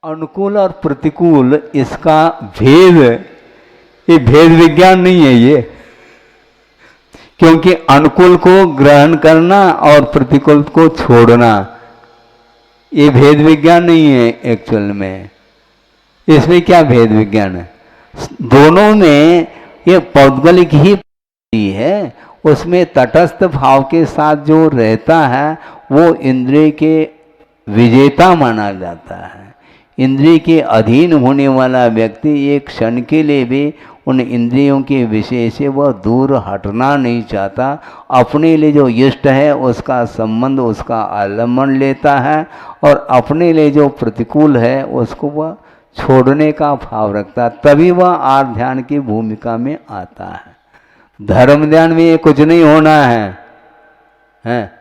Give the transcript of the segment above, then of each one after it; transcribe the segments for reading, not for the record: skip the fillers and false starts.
अनुकूल और प्रतिकूल इसका भेद, ये भेद विज्ञान नहीं है ये, क्योंकि अनुकूल को ग्रहण करना और प्रतिकूल को छोड़ना ये भेद विज्ञान नहीं है एक्चुअल में। इसमें क्या भेद विज्ञान है? दोनों में ये पौद्गलिक ही है, उसमें तटस्थ भाव के साथ जो रहता है वो इंद्रिय के विजेता माना जाता है। इंद्रिय के अधीन होने वाला व्यक्ति एक क्षण के लिए भी उन इंद्रियों के विषय से वह दूर हटना नहीं चाहता, अपने लिए जो इष्ट है उसका संबंध, उसका आलम्बन लेता है, और अपने लिए जो प्रतिकूल है उसको वह छोड़ने का भाव रखता है, तभी वह आर्थ ध्यान की भूमिका में आता है। धर्म ध्यान में ये कुछ नहीं होना है?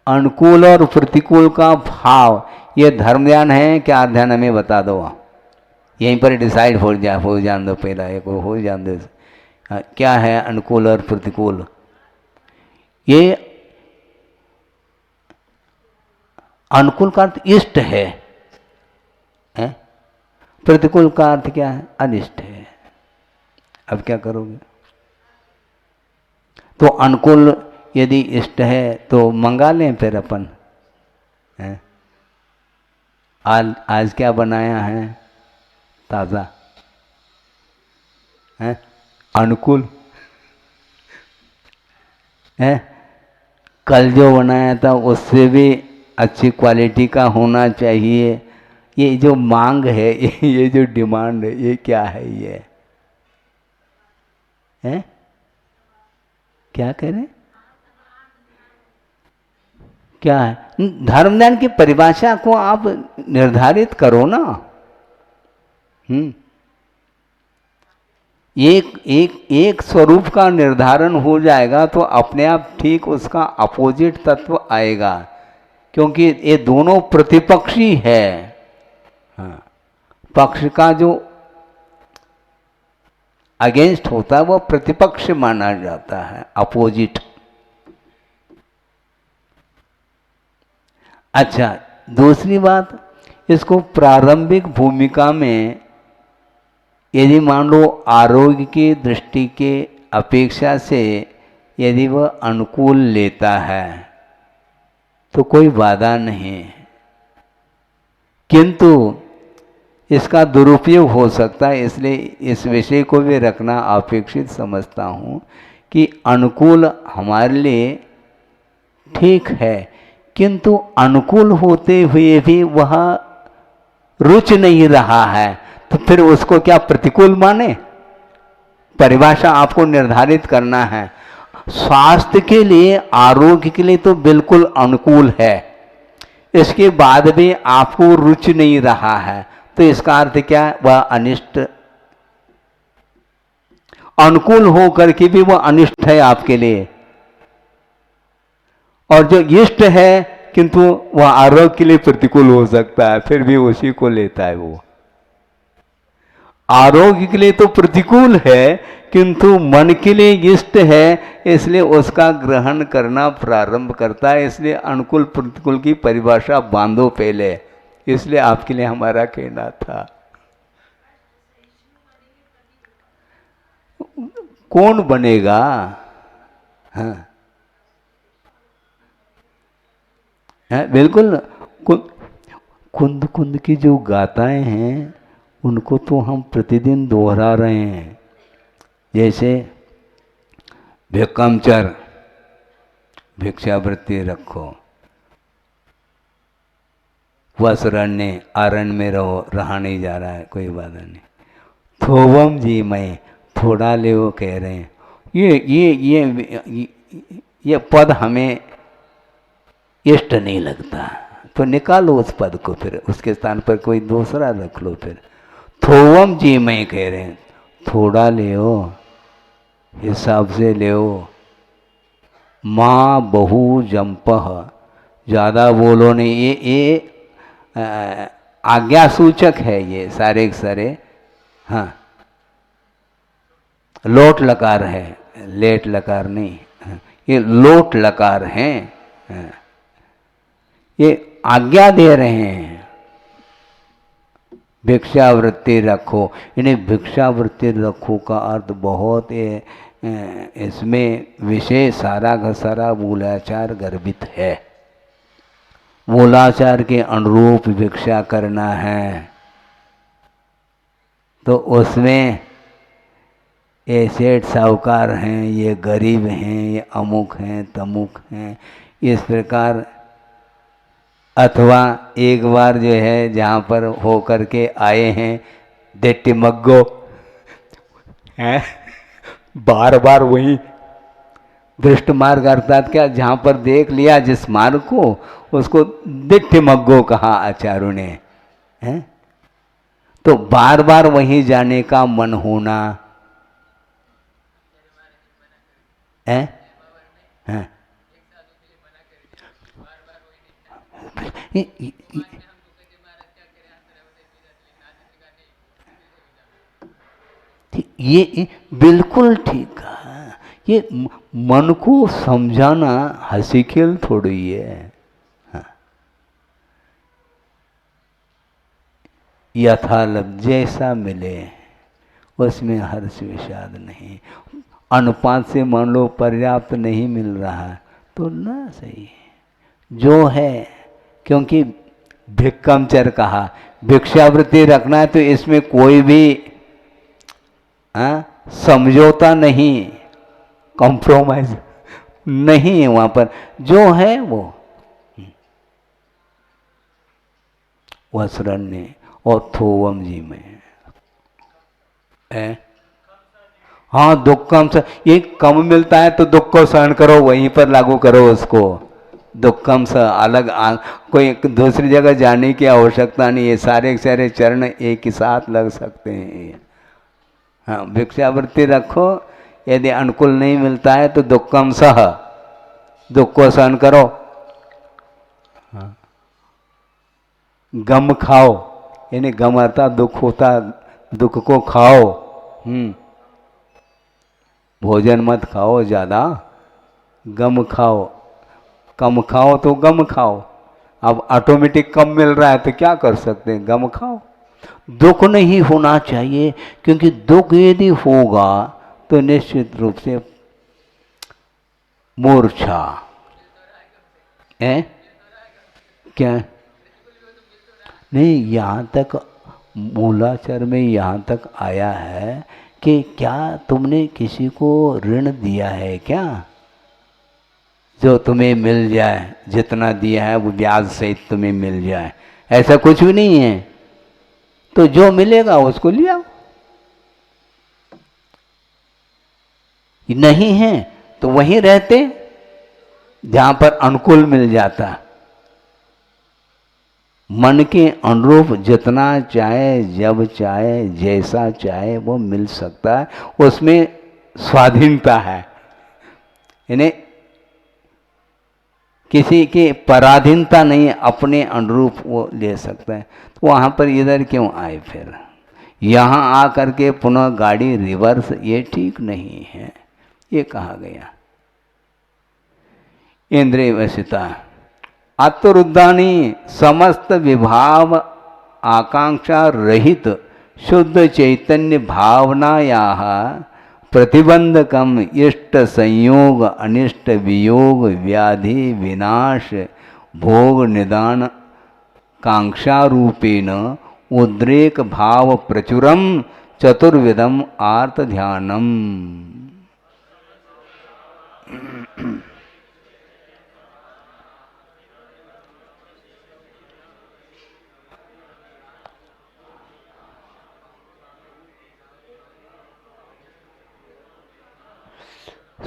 अनुकूल और प्रतिकूल का भाव ये धर्म ध्यान है क्या आर्थ ध्यान? हमें बता दो, यहीं पर डिसाइड हो जान दो, पहला एक हो जान दो क्या है अनुकूल और प्रतिकूल। ये अनुकूल का अर्थ इष्ट है, प्रतिकूल का अर्थ क्या है? अनिष्ट है। अब क्या करोगे? तो अनुकूल यदि इष्ट है तो मंगा लें फिर अपन। आज क्या बनाया है ताज़ा? अनुकूल है। कल जो बनाया था उससे भी अच्छी क्वालिटी का होना चाहिए। ये जो मांग है, ये जो डिमांड है, ये क्या है? ये है क्या करें? क्या है? धर्म ज्ञान की परिभाषा को आप निर्धारित करो ना। एक स्वरूप का निर्धारण हो जाएगा तो अपने आप ठीक उसका अपोजिट तत्व आएगा, क्योंकि ये दोनों प्रतिपक्षी है। पक्ष का जो अगेंस्ट होता है वो प्रतिपक्ष माना जाता है, अपोजिट। अच्छा, दूसरी बात, इसको प्रारंभिक भूमिका में यदि मान लो आरोग्य की दृष्टि के अपेक्षा से यदि वह अनुकूल लेता है तो कोई बाधा नहीं है, किंतु इसका दुरुपयोग हो सकता है। इसलिए इस विषय को भी रखना अपेक्षित समझता हूँ कि अनुकूल हमारे लिए ठीक है, किंतु अनुकूल होते हुए भी वह रुच नहीं रहा है, तो फिर उसको क्या प्रतिकूल माने? परिभाषा आपको निर्धारित करना है। स्वास्थ्य के लिए, आरोग्य के लिए तो बिल्कुल अनुकूल है, इसके बाद भी आपको रुचि नहीं रहा है, तो इसका अर्थ क्या? वह अनिष्ट। अनुकूल हो करके भी वह अनिष्ट है आपके लिए, और जो इष्ट है किंतु वह आरोग्य के लिए प्रतिकूल हो सकता है, फिर भी उसी को लेता है। वो आरोग्य के लिए तो प्रतिकूल है किंतु मन के लिए इष्ट है, इसलिए उसका ग्रहण करना प्रारंभ करता है। इसलिए अनुकूल प्रतिकूल की परिभाषा बांधो पहले, इसलिए आपके लिए हमारा कहना था। कौन बनेगा? हाँ, बिल्कुल। कुंद कुंद की जो गाथाएं हैं उनको तो हम प्रतिदिन दोहरा रहे हैं। जैसे भिक्कमचर, भिक्षावृत्ति रखो, वसरण्य अरण्य में रहो, रहा नहीं जा रहा है, कोई बात नहीं। थोवम जी मैं, थोड़ा ले वो कह रहे हैं। ये पद हमें इष्ट नहीं लगता, तो निकालो उस पद को, फिर उसके स्थान पर कोई दूसरा रख लो। फिर थोवम जी मैं कह रहे हैं, थोड़ा ले, हिसाब से ले। माँ बहु जंपह, ज़्यादा बोलो नहीं। ये आज्ञा सूचक है, ये सारे के सारे। हाँ, लोट लकार है, लेट लकार नहीं। ये लोट लकार हैं, ये आज्ञा दे रहे हैं। भिक्षावृत्ति रखो। इन्हें भिक्षावृत्ति रखो का अर्थ बहुत इसमें विषय सारा का सारा मूलाचार गर्भित है। मूलाचार के अनुरूप भिक्षा करना है तो उसमें ये सेठ साहूकार हैं, ये गरीब हैं, ये अमुक हैं, तमुक हैं, इस प्रकार। अथवा एक बार जो है जहाँ पर हो करके आए हैं देट्टी मग्गो हैं, बार बार वही दृष्ट मार्ग अर्थात क्या, जहाँ पर देख लिया जिस मार्ग को उसको दिट्ठ मग्गो कहा आचार्यों ने, हैं। तो बार बार वहीं जाने का मन होना है, हैं। ये बिल्कुल ठीक है। ये मन को समझाना हंसी खेल थोड़ी है। हाँ। यथालभ जैसा मिले उसमें हर्ष विषाद नहीं। अनुपात से मान लो पर्याप्त नहीं मिल रहा तो ना सही है जो है, क्योंकि भिक्कमचर कहा भिक्षावृत्ति रखना है तो इसमें कोई भी समझौता नहीं, कॉम्प्रोमाइज नहीं है वहां पर, जो है वो वस्रण्य और थोवम जी में है। हाँ दुखम से ये कम मिलता है तो दुख को सहन करो, वहीं पर लागू करो उसको। दुखम से अलग कोई दूसरी जगह जाने की आवश्यकता नहीं है, सारे सारे चरण एक ही साथ लग सकते हैं। हाँ भिक्षावृत्ति रखो, यदि अनुकूल नहीं मिलता है तो दुखम सह, दुख को सहन करो। हाँ। गम खाओ, यानी गम आता दुख होता, दुख को खाओ। भोजन मत खाओ ज़्यादा, गम खाओ, कम खाओ तो गम खाओ। अब ऑटोमेटिक कम मिल रहा है तो क्या कर सकते हैं, गम खाओ। दुख नहीं होना चाहिए, क्योंकि दुख यदि होगा तो निश्चित रूप से मूर्छा है। क्या नहीं, यहाँ तक मूलाचार में यहाँ तक आया है कि क्या तुमने किसी को ऋण दिया है क्या, जो तुम्हें मिल जाए, जितना दिया है वो ब्याज सहित तुम्हें मिल जाए, ऐसा कुछ भी नहीं है। तो जो मिलेगा उसको लिया, नहीं है तो वहीं रहते जहां पर अनुकूल मिल जाता। मन के अनुरूप जितना चाहे, जब चाहे, जैसा चाहे वो मिल सकता है, उसमें स्वाधीनता है, यानी किसी की पराधीनता नहीं है, अपने अनुरूप वो ले सकता है। तो वहाँ पर इधर क्यों आए फिर, यहाँ आ करके पुनः गाड़ी रिवर्स, ये ठीक नहीं है, ये कहा गया। इंद्रिय वशिता आत्मरुद्धानी समस्त विभाव आकांक्षा रहित शुद्ध चैतन्य भावनाया प्रतिबंधकम इष्ट संयोग अनिष्ट वियोग व्याधि विनाश भोग निदान कांक्षा रूपेण उद्रेक भाव प्रचुरम चतुर्विधम आर्त ध्यानम।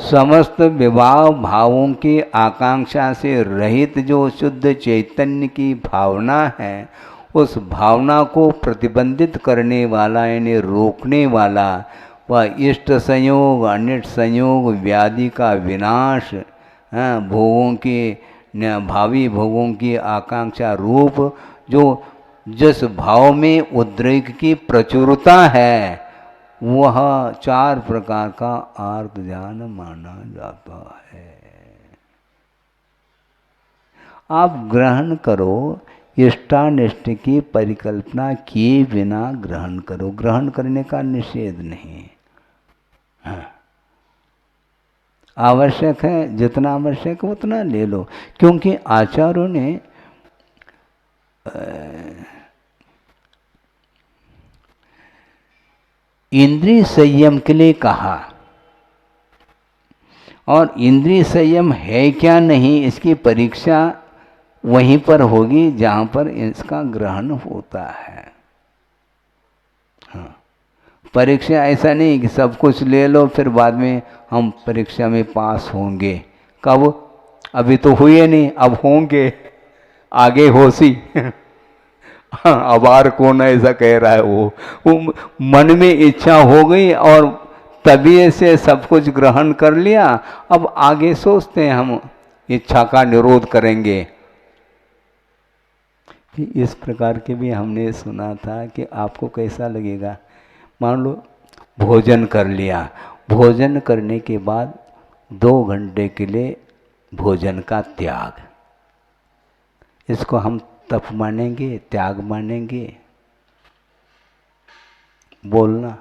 समस्त विवाह भावों की आकांक्षा से रहित जो शुद्ध चैतन्य की भावना है, उस भावना को प्रतिबंधित करने वाला यानी रोकने वाला, वह इष्ट संयोग अनिष्ट संयोग व्याधि का विनाश, भोगों की भावी भोगों की आकांक्षा रूप जो जिस भाव में उद्रेक की प्रचुरता है, वह 4 प्रकार का आर्त ध्यान माना जाता है। आप ग्रहण करो, इष्टानिष्ट की परिकल्पना किए बिना ग्रहण करो। ग्रहण करने का निषेध नहीं। हाँ, आवश्यक है, जितना आवश्यक है उतना ले लो, क्योंकि आचार्यों ने इंद्रिय संयम के लिए कहा, और इंद्रिय संयम है क्या नहीं इसकी परीक्षा वहीं पर होगी जहां पर इसका ग्रहण होता है। हाँ, परीक्षा ऐसा नहीं कि सब कुछ ले लो फिर बाद में हम परीक्षा में पास होंगे। कब? अभी तो हुए नहीं, अब होंगे, आगे होसी। अबार कौन ऐसा कह रहा है, वो मन में इच्छा हो गई और तभी से सब कुछ ग्रहण कर लिया। अब आगे सोचते हैं हम इच्छा का निरोध करेंगे। इस प्रकार के भी हमने सुना था कि आपको कैसा लगेगा, मान लो भोजन कर लिया, भोजन करने के बाद 2 घंटे के लिए भोजन का त्याग, इसको हम तप मानेंगे, त्याग मानेंगे? बोलना,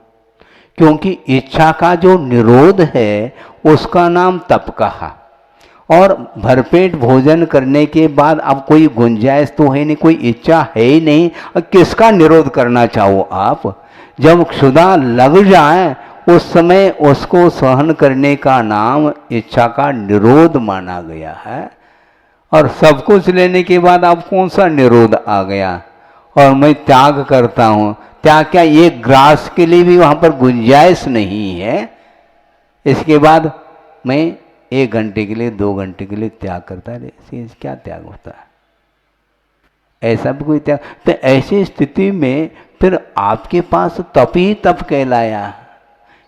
क्योंकि इच्छा का जो निरोध है उसका नाम तप कहा। और भरपेट भोजन करने के बाद अब कोई गुंजाइश तो है नहीं, कोई इच्छा है ही नहीं, किसका निरोध करना चाहो आप? जब क्षुधा लग जाए उस समय उसको सहन करने का नाम इच्छा का निरोध माना गया है। और सब कुछ लेने के बाद अब कौन सा निरोध आ गया? और मैं त्याग करता हूँ, त्याग क्या? एक ग्रास के लिए भी वहाँ पर गुंजाइश नहीं है। इसके बाद मैं 1 घंटे के लिए 2 घंटे के लिए त्याग करता है, क्या त्याग होता है? ऐसा भी कोई त्याग? तो ऐसी स्थिति में फिर आपके पास तप ही तप कहलाया,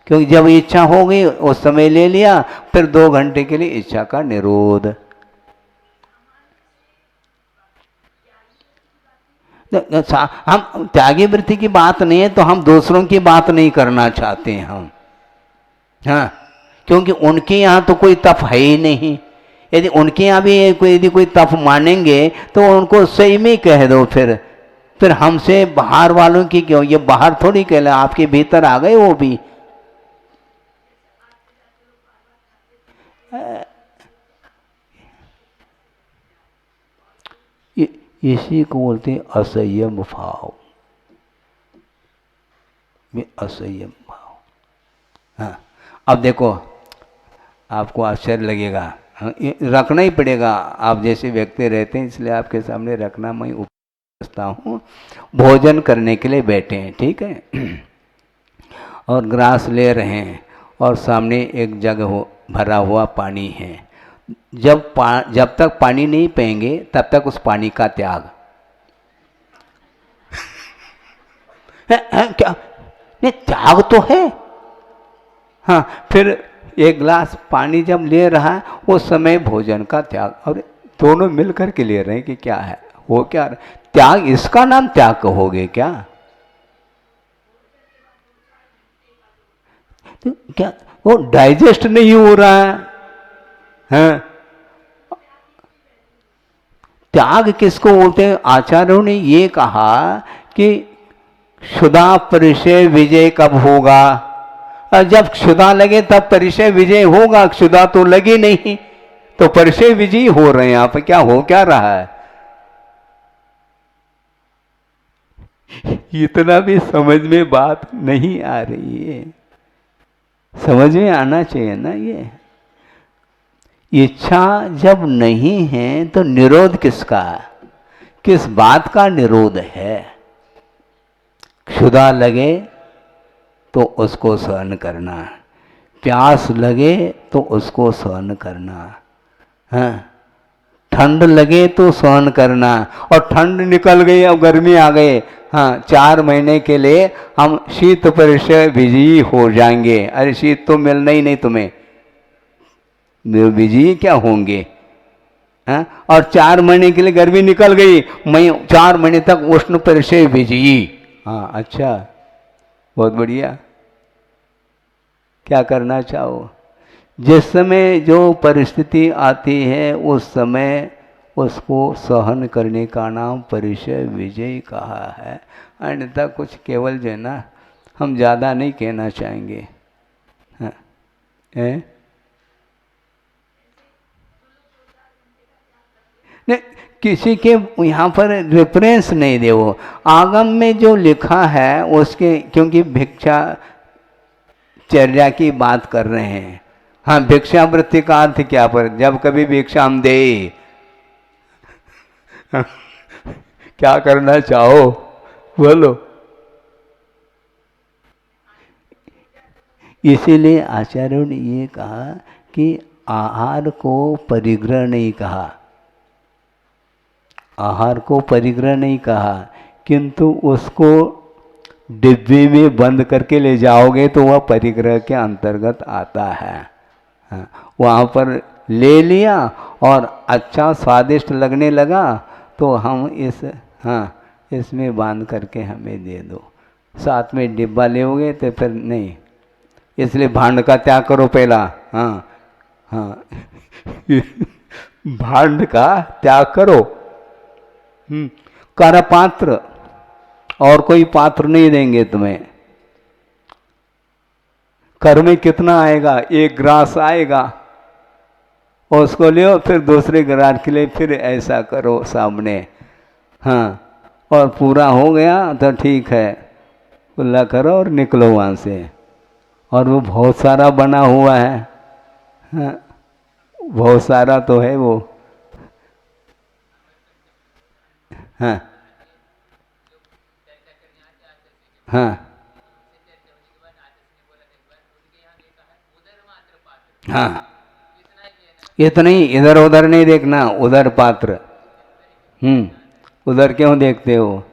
क्योंकि जब इच्छा हो गई उस समय ले लिया, फिर 2 घंटे के लिए इच्छा का निरोध। हम त्यागी वृत्ति की बात नहीं है तो हम दूसरों की बात नहीं करना चाहते हैं हम, हाँ, क्योंकि उनके यहाँ तो कोई तप है ही नहीं। यदि उनके यहाँ भी यदि कोई तप मानेंगे तो उनको सही में कह दो। फिर हमसे बाहर वालों की क्यों? ये बाहर थोड़ी कहला, आपके भीतर आ गए वो भी। इसी को बोलते हैं असंयम भाव, असंयम भाव। हाँ, अब देखो आपको आश्चर्य लगेगा, हाँ, रखना ही पड़ेगा, आप जैसे व्यक्ति रहते हैं इसलिए आपके सामने रखना मैं उपस्था हूँ। भोजन करने के लिए बैठे हैं, ठीक है, और ग्रास ले रहे हैं और सामने एक जग भरा हुआ पानी है। जब तक पानी नहीं पिएंगे तब तक उस पानी का त्याग है क्या? नहीं, त्याग तो है। हाँ, फिर 1 गिलास पानी जब ले रहा है उस समय भोजन का त्याग, और दोनों मिलकर के ले रहे हैं कि क्या है, वो क्या त्याग? इसका नाम त्याग कहोगे क्या? तो क्या वो डाइजेस्ट नहीं हो रहा है? हाँ? त्याग किसको बोलते हैं? आचार्यों ने ये कहा कि क्षुधा परिचय विजय कब होगा? जब क्षुधा लगे तब परिचय विजय होगा। क्षुधा तो लगी नहीं तो परिचय विजय हो रहे हैं आप। क्या हो क्या रहा है? इतना भी समझ में बात नहीं आ रही है। समझ में आना चाहिए ना। ये इच्छा जब नहीं है तो निरोध किसका? किस बात का निरोध है? क्षुधा लगे तो उसको सहन करना, प्यास लगे तो उसको सहन करना, हाँ, ठंड लगे तो सहन करना, और ठंड निकल गई अब गर्मी आ गई, हाँ, 4 महीने के लिए हम शीत परिचय विजयी हो जाएंगे। अरे शीत तो मिलना ही नहीं तुम्हें, विजयी क्या होंगे? हाँ? और 4 महीने के लिए गर्मी निकल गई, मैं 4 महीने तक उष्ण परिचय विजयी। हाँ, अच्छा, बहुत बढ़िया। क्या करना चाहो? जिस समय जो परिस्थिति आती है उस समय उसको सहन करने का नाम परिचय विजय कहा है। अन्यथा कुछ केवल जो है ना, हम ज़्यादा नहीं कहना चाहेंगे। हाँ नहीं, किसी के यहाँ पर रेफरेंस नहीं दे, वो आगम में जो लिखा है उसके, क्योंकि भिक्षा चर्या की बात कर रहे हैं। हाँ, भिक्षावृत्ति का अर्थ क्या, पर जब कभी भिक्षा हम दे क्या करना चाहो बोलो। इसीलिए आचार्यों ने ये कहा कि आहार को परिग्रह नहीं कहा, आहार को परिग्रह नहीं कहा, किंतु उसको डिब्बे में बंद करके ले जाओगे तो वह परिग्रह के अंतर्गत आता है। हाँ, वहाँ पर ले लिया और अच्छा स्वादिष्ट लगने लगा तो हम इस, हाँ, इसमें बांध करके हमें दे दो। साथ में डिब्बा लेओगे तो फिर नहीं, इसलिए भांड का त्याग करो पहला। हाँ हाँ भांड का त्याग करो। कर पात्र, और कोई पात्र नहीं देंगे तुम्हें। कर में कितना आएगा, एक ग्रास आएगा, और उसको ले फिर दूसरे ग्रास के लिए फिर ऐसा करो सामने। हाँ, और पूरा हो गया तो ठीक है, खुला करो और निकलो वहाँ से। और वो बहुत सारा बना हुआ है। हाँ, बहुत सारा तो है वो। हाँ हाँ हाँ, इतना ही, इधर उधर नहीं देखना, उधर पात्र। उधर क्यों देखते हो,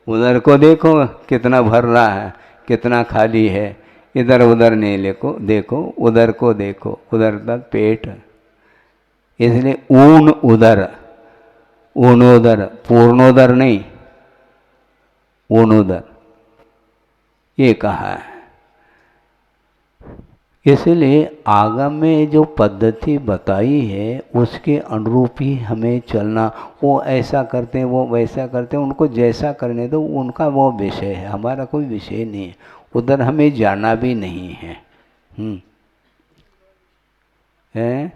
उधर को देखो कितना भर रहा है, कितना खाली है। इधर उधर नहीं देखो, देखो उधर को देखो, उधर तक पेट। इसलिए ऊन उदर, ऊनोदर, पूर्णोदर नहीं, ऊनोदर ये कहा है। इसलिए आगम में जो पद्धति बताई है उसके अनुरूप ही हमें चलना। वो ऐसा करते हैं, वो वैसा करते हैं, उनको जैसा करने दो, उनका वो विषय है, हमारा कोई विषय नहीं है, उधर हमें जाना भी नहीं है। हैं?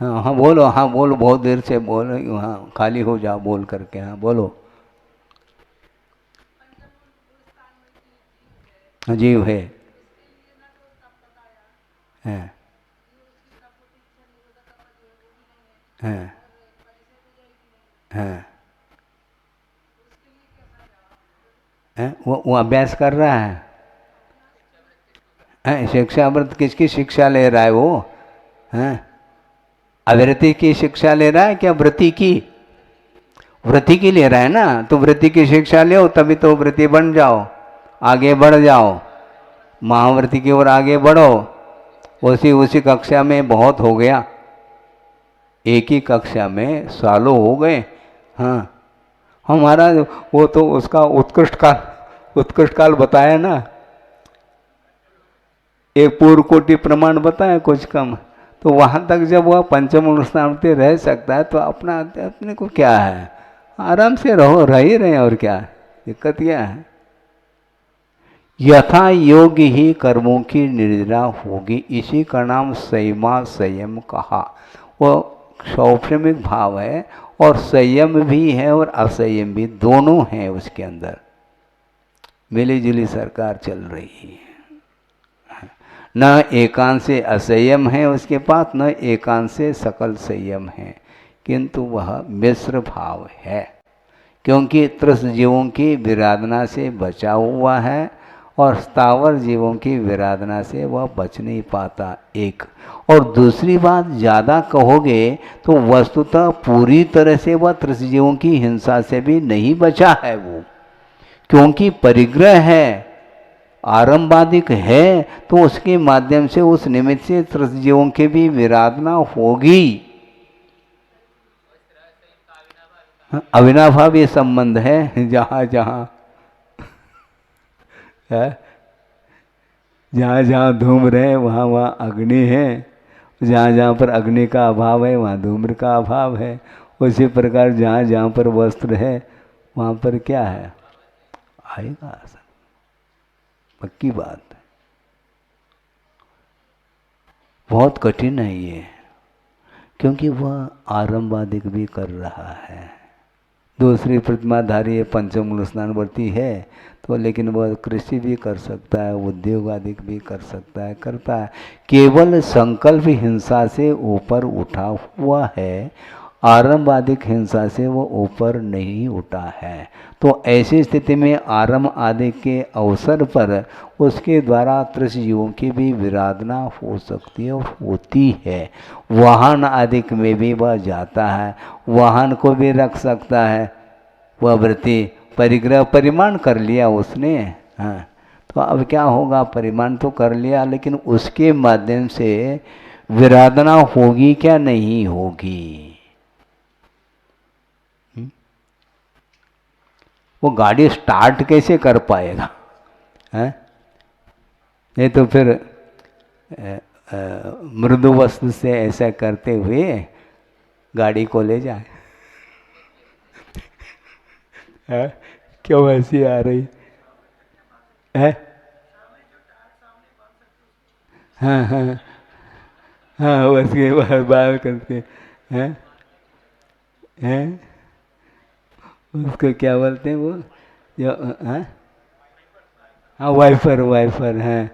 हाँ हाँ बोलो, हाँ बोलो, बहुत देर से बोल रही हूँ। हाँ, खाली हो जाओ बोल करके। हाँ बोलो। जीव है। हाँ हाँ हाँ हाँ, वो अभ्यास कर रहा है। शिक्षा व्रत किसकी शिक्षा ले रहा है वो? हैं? अवृत्ति की शिक्षा ले रहा है क्या व्रति की? व्रति की ले रहा है ना, तो व्रति की शिक्षा ले, तभी तो व्रति बन जाओ, आगे बढ़ जाओ, महाव्रति की ओर आगे बढ़ो। उसी कक्षा में बहुत हो गया, एक ही कक्षा में सालों हो गए। हाँ, हमारा वो तो उसका उत्कृष्ट काल बताया ना, एक पूर्व कोटि प्रमाण बताया कुछ कम। तो वहाँ तक जब वह पंचम स्थान रह सकता है तो अपने को क्या है, आराम से रहो, रह ही रहे, और क्या दिक्कत क्या है। यथा योग्य ही कर्मों की निर्जरा होगी, इसी का नाम संयमा संयम कहा। वो सौप्यमिक भाव है, और संयम भी है और असंयम भी, दोनों हैं उसके अंदर, मिली जुली सरकार चल रही है। न एकांत से असंयम है उसके पास, न एकांत से सकल संयम है, किंतु वह मिश्र भाव है, क्योंकि त्रस जीवों की विराधना से बचा हुआ है और स्थावर जीवों की विराधना से वह बच नहीं पाता, एक। और दूसरी बात, ज़्यादा कहोगे तो वस्तुतः पूरी तरह से वह त्रस जीवों की हिंसा से भी नहीं बचा है वो, क्योंकि परिग्रह है, आरंभादिक है, तो उसके माध्यम से उस निमित्त से त्रस जीवों की भी विराधना होगी। अविनाभाव ये संबंध है, जहाँ जहाँ जहाँ जहाँ धूम रहे वहाँ वहाँ अग्नि है। जहाँ जहाँ पर अग्नि का अभाव है वहाँ धूम्र का अभाव है। उसी प्रकार जहाँ जहाँ पर वस्त्र है वहाँ पर क्या है, आएगा आसन, पक्की बात है। बहुत कठिन है ये, क्योंकि वह आरंभादिक भी कर रहा है। दूसरी प्रतिमाधारी पंचमूल स्नानवर्ती है तो, लेकिन वह कृषि भी कर सकता है, उद्योग आदि भी कर सकता है, करता है। केवल संकल्प हिंसा से ऊपर उठा हुआ है, आरंभादिक हिंसा से वो ऊपर नहीं उठा है। तो ऐसी स्थिति में आरंभ आदि के अवसर पर उसके द्वारा त्रिशजीवों की भी विराधना हो सकती है और होती है। वाहन आदि में भी वह जाता है, वाहन को भी रख सकता है। वह वृत्ति परिग्रह परिमाण कर लिया उसने, हाँ, तो अब क्या होगा, परिमाण तो कर लिया, लेकिन उसके माध्यम से विराधना होगी क्या, नहीं होगी। वो गाड़ी स्टार्ट कैसे कर पाएगा, है? नहीं तो फिर मृदु वस्तु से ऐसा करते हुए गाड़ी को ले जाए। है? क्यों ऐसी आ रही है? हाँ हाँ हाँ, उसके बाद बाल करके हैं हैं, उसको क्या बोलते हैं वो जो, हाँ हाँ, वाइफर, वाइफर है,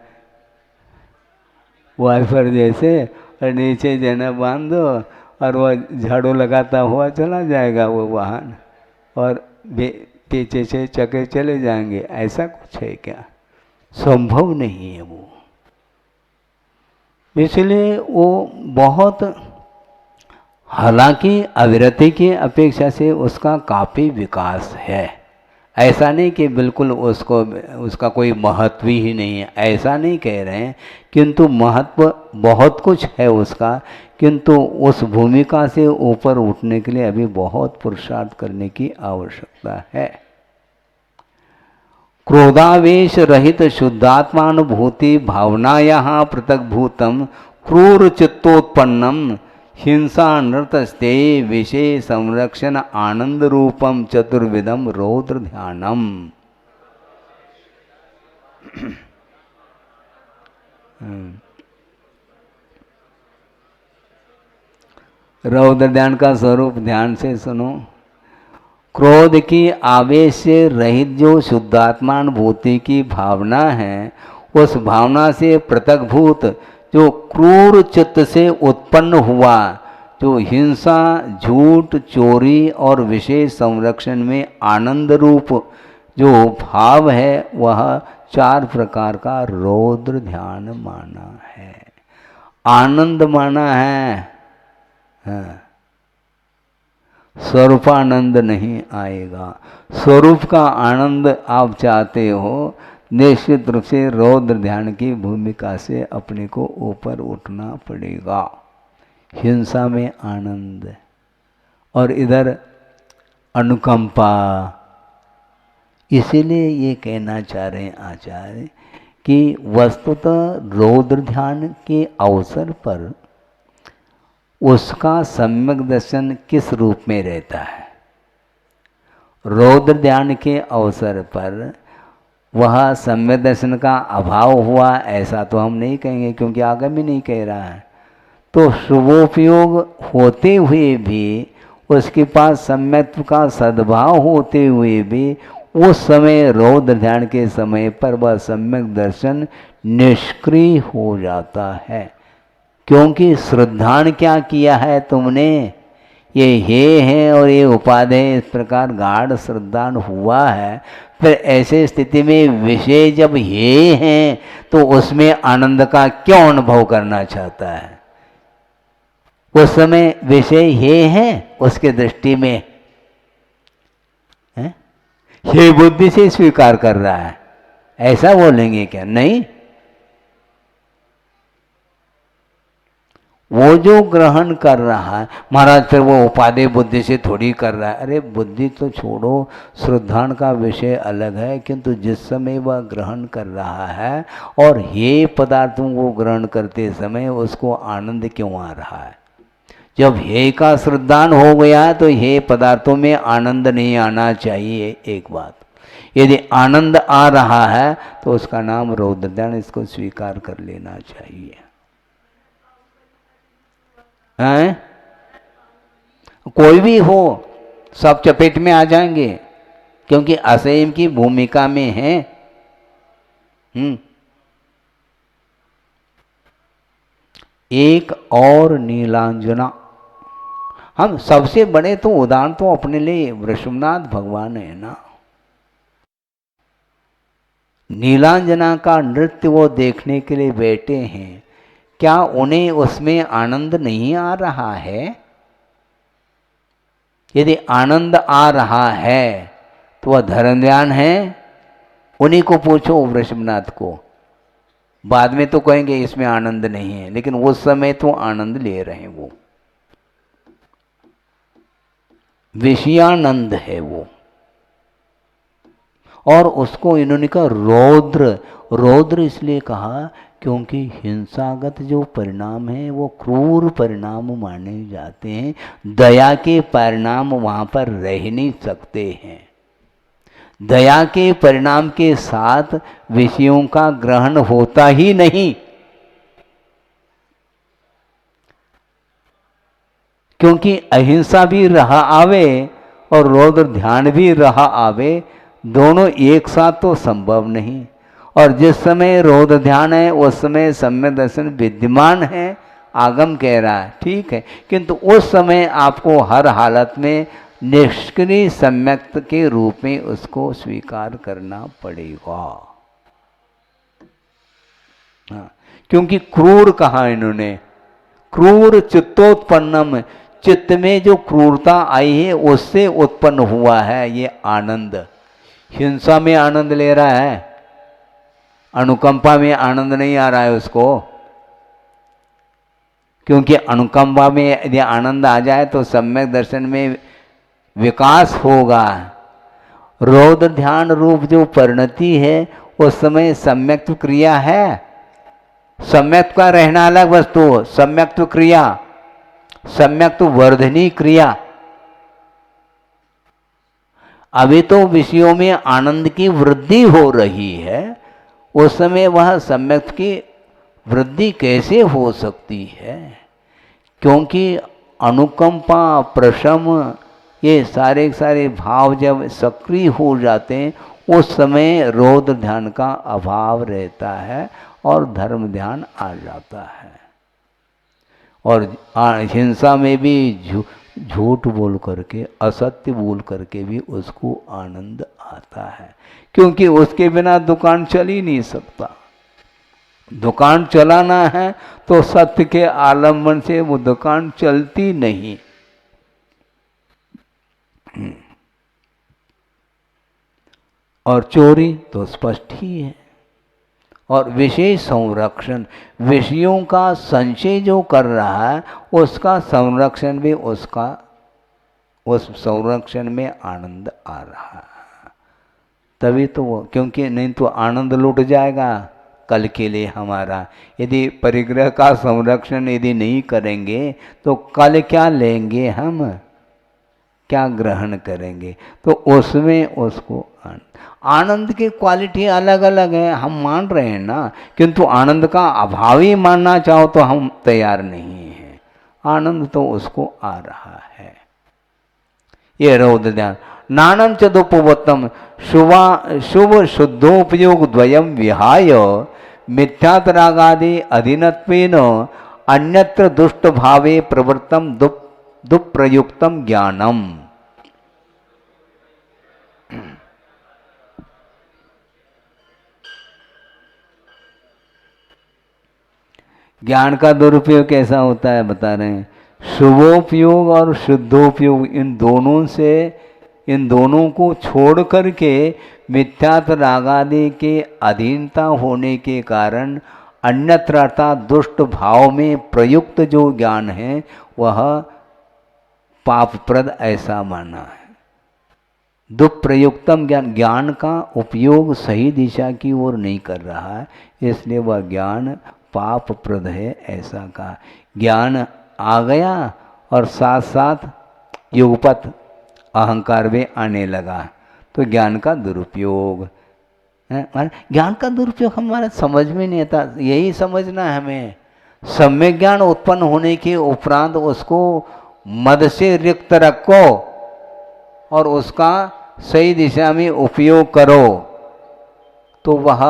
वाइफर जैसे, और नीचे जना बांध दो और वह झाड़ू लगाता हुआ चला जाएगा वो वाहन, और पीछे से चके चले जाएंगे। ऐसा कुछ है क्या? संभव नहीं है वो। इसलिए वो बहुत, हालांकि अविरति की अपेक्षा से उसका काफ़ी विकास है। ऐसा नहीं कि बिल्कुल उसको, उसका कोई महत्व ही नहीं है, ऐसा नहीं कह रहे हैं, किंतु महत्व बहुत कुछ है उसका, किंतु उस भूमिका से ऊपर उठने के लिए अभी बहुत पुरुषार्थ करने की आवश्यकता है। क्रोधावेश रहित शुद्धात्मानुभूति भावनायाः पृथक भूतम क्रूर चित्तोत्पन्नम हिंसा नृतस्ते विषय संरक्षण आनंद रूपम चतुर्विधम रौद्र ध्यानम। रौद्र ध्यान का स्वरूप ध्यान से सुनो। क्रोध की आवेश से रहित जो शुद्धात्मानुभूति की भावना है, उस भावना से पृथकभूत जो क्रूर चित्त से उत्पन्न हुआ, जो हिंसा, झूठ, चोरी और विषय संरक्षण में आनंद रूप जो भाव है, वह 4 प्रकार का रौद्र ध्यान माना है, आनंद माना है। हाँ, स्वरूपानंद नहीं आएगा। स्वरूप का आनंद आप चाहते हो, निश्चित रूप से रौद्र ध्यान की भूमिका से अपने को ऊपर उठना पड़ेगा। हिंसा में आनंद, और इधर अनुकंपा। इसीलिए ये कहना चाह रहे हैं आचार्य कि वस्तुतः रौद्र ध्यान के अवसर पर उसका सम्यक दर्शन किस रूप में रहता है। रौद्र ध्यान के अवसर पर वह सम्यक दर्शन का अभाव हुआ ऐसा तो हम नहीं कहेंगे, क्योंकि आगम ही नहीं कह रहा है। तो शुभोपयोग होते हुए भी, उसके पास सम्यक्त्व का सद्भाव होते हुए भी, उस समय रौद्र ध्यान के समय पर वह सम्यक दर्शन निष्क्रिय हो जाता है। क्योंकि श्रद्धान क्या किया है तुमने, ये हे है और ये उपादेय, इस प्रकार गाढ़ श्रद्धान हुआ है। फिर ऐसे स्थिति में विषय जब हे हैं तो उसमें आनंद का क्यों अनुभव करना चाहता है? उस समय विषय हे हैं उसके दृष्टि में, है? हे बुद्धि से स्वीकार कर रहा है, ऐसा बोलेंगे क्या? नहीं, वो जो ग्रहण कर रहा है महाराज, फिर वो उपादेय बुद्धि से थोड़ी कर रहा है। अरे बुद्धि तो छोड़ो, श्रद्धान का विषय अलग है, किंतु जिस समय वह ग्रहण कर रहा है और हे पदार्थों को ग्रहण करते समय उसको आनंद क्यों आ रहा है? जब हे का श्रद्धान हो गया तो हे पदार्थों में आनंद नहीं आना चाहिए। एक बात, यदि आनंद आ रहा है तो उसका नाम रौद्र ध्यान, इसको स्वीकार कर लेना चाहिए। हैं? कोई भी हो, सब चपेट में आ जाएंगे, क्योंकि असंयम की भूमिका में है। एक और नीलांजना, हम सबसे बड़े तो उदाहरण तो अपने लिए वृषभनाथ भगवान है ना। नीलांजना का नृत्य वो देखने के लिए बैठे हैं, क्या उन्हें उसमें आनंद नहीं आ रहा है? यदि आनंद आ रहा है तो वह धर्म ध्यान है। उन्हीं को पूछो, वृषभनाथ को। बाद में तो कहेंगे इसमें आनंद नहीं है, लेकिन उस समय तो आनंद ले रहे हैं। वो विषयानंद है वो, और उसको इन्होंने कहा रौद्र। रौद्र इसलिए कहा क्योंकि हिंसागत जो परिणाम है वो क्रूर परिणाम माने जाते हैं। दया के परिणाम वहाँ पर रह नहीं सकते हैं। दया के परिणाम के साथ विषयों का ग्रहण होता ही नहीं, क्योंकि अहिंसा भी रहा आवे और रौद्र ध्यान भी रहा आवे, दोनों एक साथ तो संभव नहीं। और जिस समय रौद्र ध्यान है उस समय सम्यक दर्शन विद्यमान है, आगम कह रहा है, ठीक है, किंतु उस समय आपको हर हालत में निष्क्रिय सम्यक के रूप में उसको स्वीकार करना पड़ेगा। हाँ, क्योंकि क्रूर कहा इन्होंने, क्रूर चित्तोत्पन्नम, चित्त में जो क्रूरता आई है उससे उत्पन्न हुआ है ये आनंद। हिंसा में आनंद ले रहा है, अनुकंपा में आनंद नहीं आ रहा है उसको, क्योंकि अनुकंपा में यदि आनंद आ जाए तो सम्यक दर्शन में विकास होगा। रौद्र ध्यान रूप जो परिणति है उस समय सम्यक क्रिया है। सम्यक का रहना अलग वस्तु, सम्यक क्रिया, सम्यक वर्धनी क्रिया। अभी तो विषयों में आनंद की वृद्धि हो रही है, उस समय वह सम्यक की वृद्धि कैसे हो सकती है? क्योंकि अनुकंपा, प्रशम, ये सारे सारे भाव जब सक्रिय हो जाते हैं उस समय रौद्र ध्यान का अभाव रहता है और धर्म ध्यान आ जाता है। और हिंसा में भी झूठ बोल करके, असत्य बोल करके भी उसको आनंद आता है, क्योंकि उसके बिना दुकान चल ही नहीं सकता। दुकान चलाना है तो सत्य के आलम्बन से वो दुकान चलती नहीं। और चोरी तो स्पष्ट ही है। और विषय संरक्षण, विषयों का संचय जो कर रहा है उसका संरक्षण भी, उसका उस संरक्षण में आनंद आ रहा है। तभी तो वो, क्योंकि नहीं तो आनंद लुट जाएगा कल के लिए हमारा। यदि परिग्रह का संरक्षण यदि नहीं करेंगे तो कल क्या लेंगे हम, क्या ग्रहण करेंगे? तो उसमें उसको आनंद की क्वालिटी अलग अलग है, हम मान रहे हैं ना, किंतु आनंद का अभाव ही मानना चाहो तो हम तैयार नहीं हैं। आनंद तो उसको आ रहा है। ये रौद्र ध्यान। नानम चदुपवत्तम शुभ शुद्धोपयोग द्वयम विहाय मिथ्यातरागादि अधीनत्वेन अन्यत्र दुष्ट भावे प्रवृत्तम दुप्रयुक्तम ज्ञानम। ज्ञान का दुरुपयोग कैसा होता है बता रहे हैं। शुभोपयोग और शुद्धोपयोग, इन दोनों से, इन दोनों को छोड़ करके मिथ्यात रागादि के अधीनता होने के कारण अन्यत्र अर्थात दुष्ट भाव में प्रयुक्त जो ज्ञान है वह पापप्रद ऐसा माना है। दुष्प्रयुक्तम ज्ञान, ज्ञान का उपयोग सही दिशा की ओर नहीं कर रहा है, इसलिए वह ज्ञान पापप्रद है ऐसा कहा। ज्ञान आ गया और साथ साथ युगपत अहंकार भी आने लगा, तो ज्ञान का दुरुपयोग है। ज्ञान का दुरुपयोग हमारा समझ में नहीं आता, यही समझना है हमें। सम्यक ज्ञान उत्पन्न होने के उपरांत उसको मद से रिक्त रखो और उसका सही दिशा में उपयोग करो, तो वह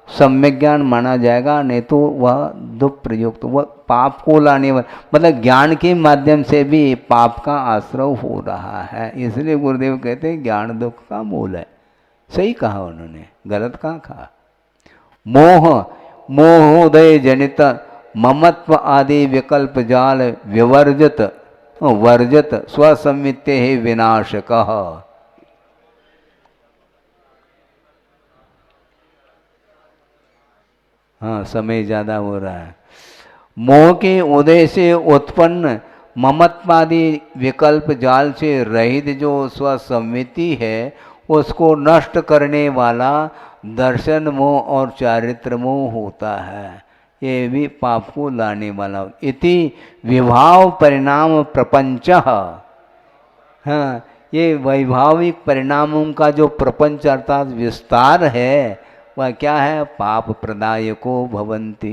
सम्यक ज्ञान माना जाएगा, नहीं तो वह दुष्प्रयुक्त, वह पाप को लाने वाला, मतलब ज्ञान के माध्यम से भी पाप का आश्रय हो रहा है। इसलिए गुरुदेव कहते हैं ज्ञान दुख का मूल है। सही कहा उन्होंने, गलत कहाँ कहा। मोहोदय जनित ममत्व आदि विकल्प जाल विवर्जित वर्जित स्वसंवित्ते ही विनाशकः। हाँ, समय ज़्यादा हो रहा है। मोह के उदय से उत्पन्न ममत्वादि विकल्प जाल से रहित जो स्वसंवित्ति है उसको नष्ट करने वाला दर्शन मोह और चारित्र मोह होता है। ये भी पाप को लाने वाला। इति विभाव परिणाम प्रपंच। हाँ, ये वैभाविक परिणामों का जो प्रपंच अर्थात विस्तार है वह क्या है? पाप प्रदायको भवन्ति,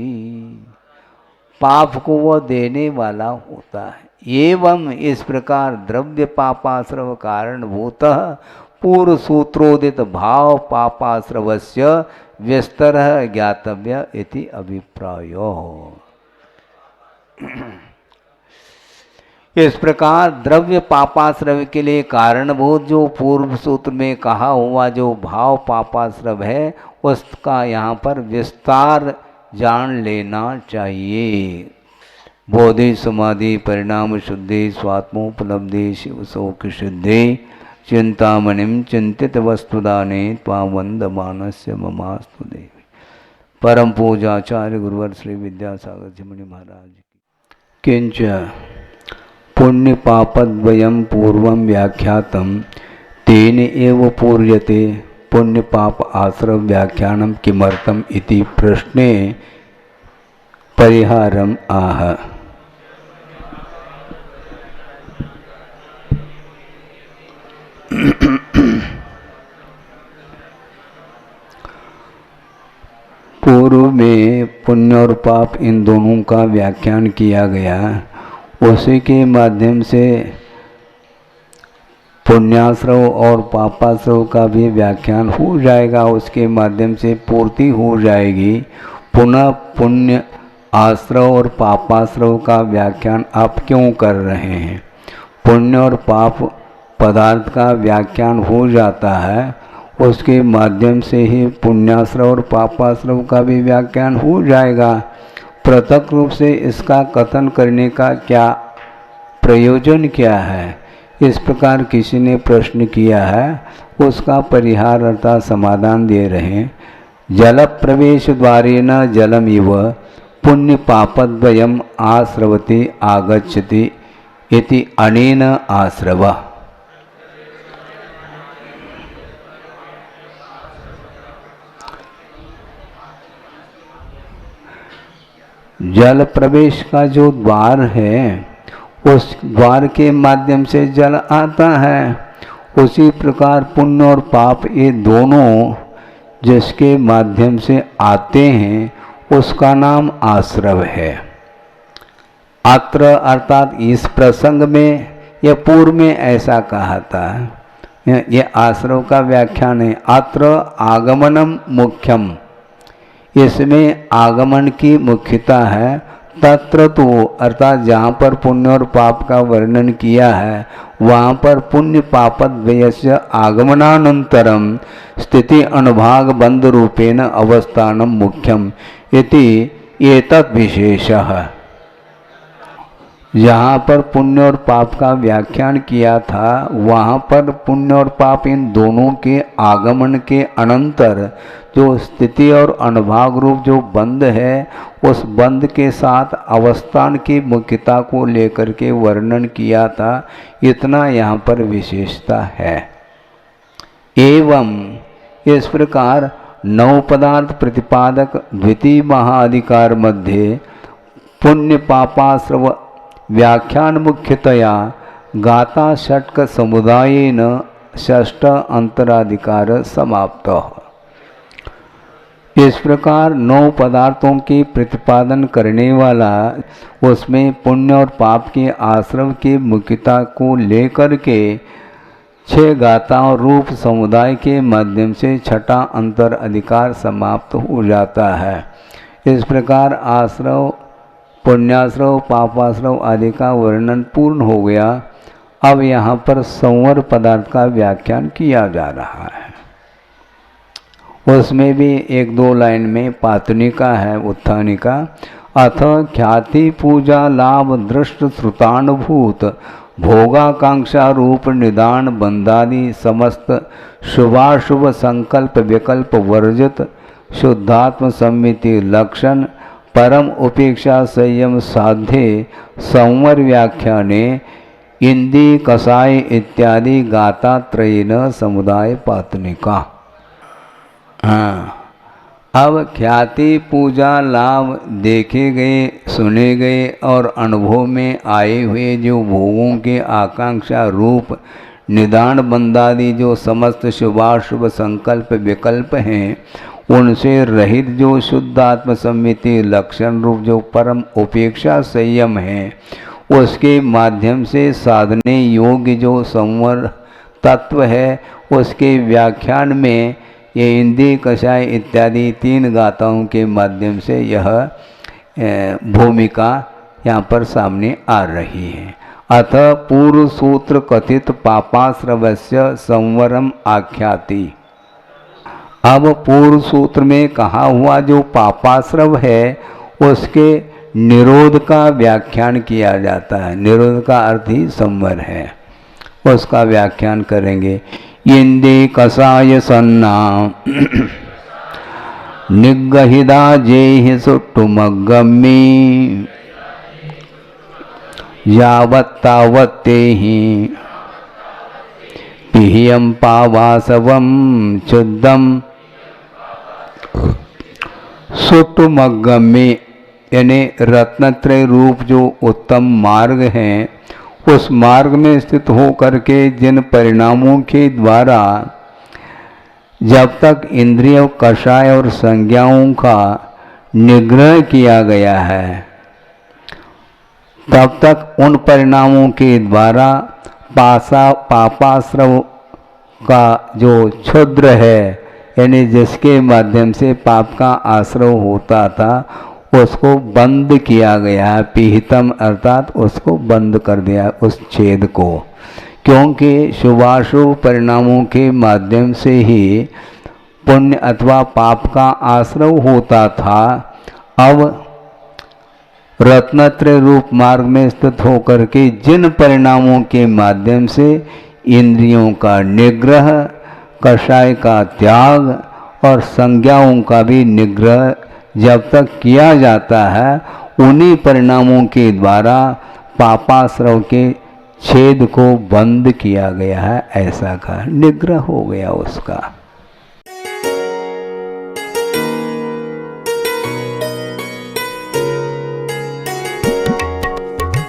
पाप को वह देने वाला होता है। एवं इस प्रकार द्रव्य पापाश्रव कारणभूत पूर्व सूत्रोदित भाव पापाश्रवस्य विस्तर ज्ञातव्य इति अभिप्रायो। इस प्रकार द्रव्य पापाश्रव के लिए कारणभूत जो पूर्व सूत्र में कहा हुआ जो भाव पापाश्रव है उसका यहाँ पर विस्तार जान लेना चाहिए। बोधि समाधि परिणाम शुद्धि स्वात्मोपलब्धि शिव शोक शुद्धि चिंतामणिम चिंतित वस्तुदाने त्वावंदमानस्य ममास्तु देवी। परम पूजाचार्य गुरुवर श्री विद्यासागर जी मुनि महाराज की। किंच पुण्य पापद्वयं पूर्वं व्याख्यातं तेन एव पूर्यते पुण्य पाप आश्रव व्याख्यानम किमर्थम इति प्रश्ने परिहारम आह। पूर्व में पुण्य और पाप इन दोनों का व्याख्यान किया गया, उसी के माध्यम से पुण्याश्रव और पापाश्रव का भी व्याख्यान हो जाएगा, उसके माध्यम से पूर्ति हो जाएगी। पुनः पुण्य आश्रव और पापाश्रव का व्याख्यान आप क्यों कर रहे हैं? पुण्य और पाप पदार्थ का व्याख्यान हो जाता है, उसके माध्यम से ही पुण्याश्रव और पापाश्रव का भी व्याख्यान हो जाएगा। पृथक रूप से इसका कथन करने का क्या प्रयोजन क्या है? इस प्रकार किसी ने प्रश्न किया है, उसका परिहार अर्थात समाधान दे रहे हैं। जल प्रवेश द्वारेण जलम इव पुण्य पापद्वयम् आश्रवति आगच्छति इति अनेन आश्रव। जल प्रवेश का जो द्वार है उस द्वार के माध्यम से जल आता है, उसी प्रकार पुण्य और पाप ये दोनों जिसके माध्यम से आते हैं उसका नाम आश्रव है। अत्र अर्थात इस प्रसंग में या पूर्व में ऐसा कहा था, यह आश्रव का व्याख्यान है। अत्र आगमनम मुख्यम, इसमें आगमन की मुख्यता है। तत्र तो अर्थात जहाँ पर पुण्य और पाप का वर्णन किया है वहाँ पर पुण्य पापद्वयस्य आगमनानंतरम स्थिति अनुभाग बंध रूपेण अवस्थानम मुख्यम इति एतत् विशेषः। जहाँ पर पुण्य और पाप का व्याख्यान किया था वहाँ पर पुण्य और पाप इन दोनों के आगमन के अनंतर जो स्थिति और अनुभाग रूप जो बंध है उस बंध के साथ अवस्थान की मुख्यता को लेकर के वर्णन किया था। इतना यहाँ पर विशेषता है। एवं इस प्रकार नौ पदार्थ प्रतिपादक द्वितीय महाअधिकार मध्य पुण्य पापाश्रव व्याख्यान मुख्यतया गाता षट्क समुदायेन षष्ठ अंतराधिकार समाप्त। इस प्रकार 9 पदार्थों के प्रतिपादन करने वाला उसमें पुण्य और पाप के आश्रम की मुख्यता को लेकर के 6 गाताओं रूप समुदाय के माध्यम से छठा अंतर अधिकार समाप्त हो जाता है। इस प्रकार आश्रव पुण्याश्रव पापाश्रव आदि का वर्णन पूर्ण हो गया। अब यहाँ पर संवर पदार्थ का व्याख्यान किया जा रहा है। उसमें भी 1-2 लाइन में पातनिका है उत्थानिका। अथ ख्याति पूजा लाभ दृष्ट श्रुतानुभूत भोगाकांक्षा रूप निदान बंधादि समस्त शुभाशुभ संकल्प विकल्प वर्जित शुद्धात्म सम्मिति लक्षण परम उपेक्षा संयम साध्य संवर व्याख्याने इंदी कसाय इत्यादि गाता त्रयीन समुदाय पातनिका। हाँ, अब ख्याति पूजा लाभ देखे गए सुने गए और अनुभव में आए हुए जो भोगों के आकांक्षा रूप निदान बंधादि जो समस्त शुभाशुभ संकल्प विकल्प हैं उनसे रहित जो शुद्ध आत्म सम्मिति लक्षण रूप जो परम उपेक्षा संयम है उसके माध्यम से साधने योग्य जो संवर तत्व है उसके व्याख्यान में ये इंद्रिय कषाय इत्यादि 3 गाथाओं के माध्यम से यह भूमिका यहाँ पर सामने आ रही है। अथ पूर्व सूत्र कथित पापाश्रवस्य संवरम आख्याति। अब पूर्व सूत्र में कहा हुआ जो पापाश्रव है उसके निरोध का व्याख्यान किया जाता है। निरोध का अर्थ ही संवर है, उसका व्याख्यान करेंगे। इंदे कसाय सन्ना निगहिदा जेहि सुट्टुमगम्मी यावत्तावत्तेहि पिहियं पावासवं चुद्धम। सुट्टुमगम्मी यानी रत्नत्रय रूप जो उत्तम मार्ग हैं उस मार्ग में स्थित हो करके जिन परिणामों के द्वारा जब तक इंद्रियों कषाय और संज्ञाओं का निग्रह किया गया है तब तक उन परिणामों के द्वारा पापाश्रव का जो क्षुद्र है यानी जिसके माध्यम से पाप का आश्रव होता था उसको बंद किया गया है। पिहितम अर्थात उसको बंद कर दिया उस छेद को, क्योंकि शुभाशुभ परिणामों के माध्यम से ही पुण्य अथवा पाप का आश्रव होता था। अब रत्नत्रय रूप मार्ग में स्थित होकर के जिन परिणामों के माध्यम से इंद्रियों का निग्रह कषाय का त्याग और संज्ञाओं का भी निग्रह जब तक किया जाता है उन्हीं परिणामों के द्वारा पापाश्रव के छेद को बंद किया गया है। ऐसा का निग्रह हो गया उसका।